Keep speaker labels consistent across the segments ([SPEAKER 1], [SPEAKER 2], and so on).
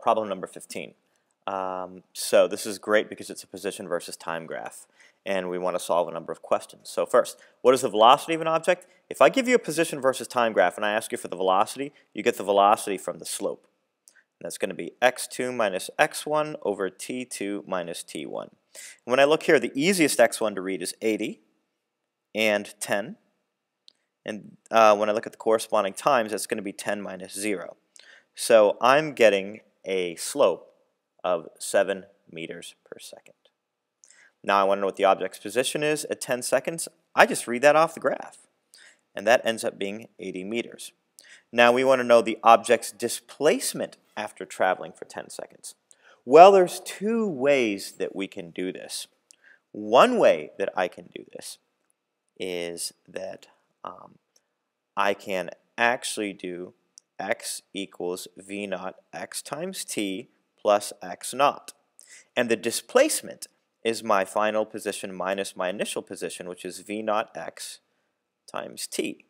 [SPEAKER 1] problem number 15. So this is great because it's a position versus time graph, and we want to solve a number of questions. So first, what is the velocity of an object? If I give you a position versus time graph and I ask you for the velocity, you get the velocity from the slope. And that's going to be x2 minus x1 over t2 minus t1. And when I look here, the easiest x1 to read is 80 and 10. And when I look at the corresponding times, that's going to be 10 minus 0. So I'm getting a slope of 7 meters per second. Now I want to know what the object's position is at 10 seconds. I just read that off the graph, and that ends up being 80 meters. Now we want to know the object's displacement after traveling for 10 seconds. Well, there's two ways that we can do this. One way that I can do this is that I can actually do x equals v naught x times t plus x naught. And the displacement is my final position minus my initial position, which is v naught x times t.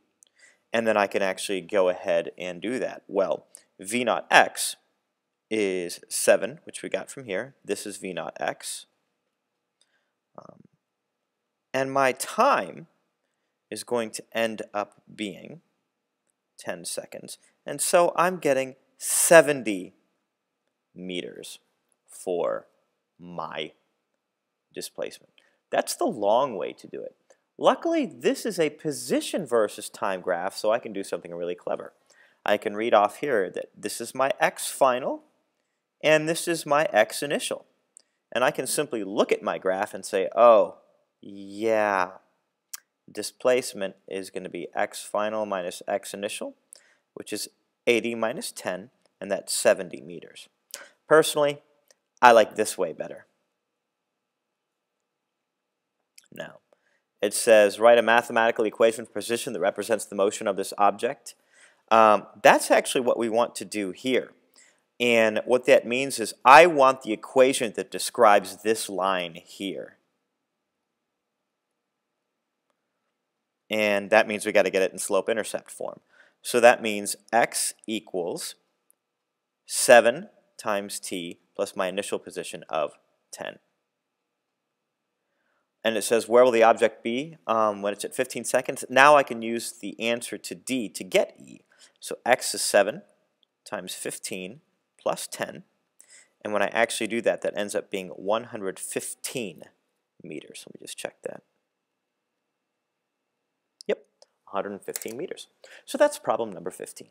[SPEAKER 1] And then I can actually go ahead and do that. Well, v naught x is 7, which we got from here. This is v naught x. And my time is going to end up being 10 seconds. And so I'm getting 70 meters for my displacement. That's the long way to do it. Luckily, this is a position versus time graph, so I can do something really clever. I can read off here that this is my x final, and this is my x initial. And I can simply look at my graph and say, oh, yeah, displacement is going to be x final minus x initial, which is 80 minus 10, and that's 70 meters. Personally, I like this way better. Now, it says, write a mathematical equation for position that represents the motion of this object. That's actually what we want to do here. And what that means is I want the equation that describes this line here. And that means we got to get it in slope-intercept form. So that means x equals 7 times t plus my initial position of 10. And it says, where will the object be when it's at 15 seconds? Now I can use the answer to D to get E. So x is 7 times 15 plus 10. And when I actually do that, that ends up being 115 meters. Let me just check that. Yep, 115 meters. So that's problem number 15.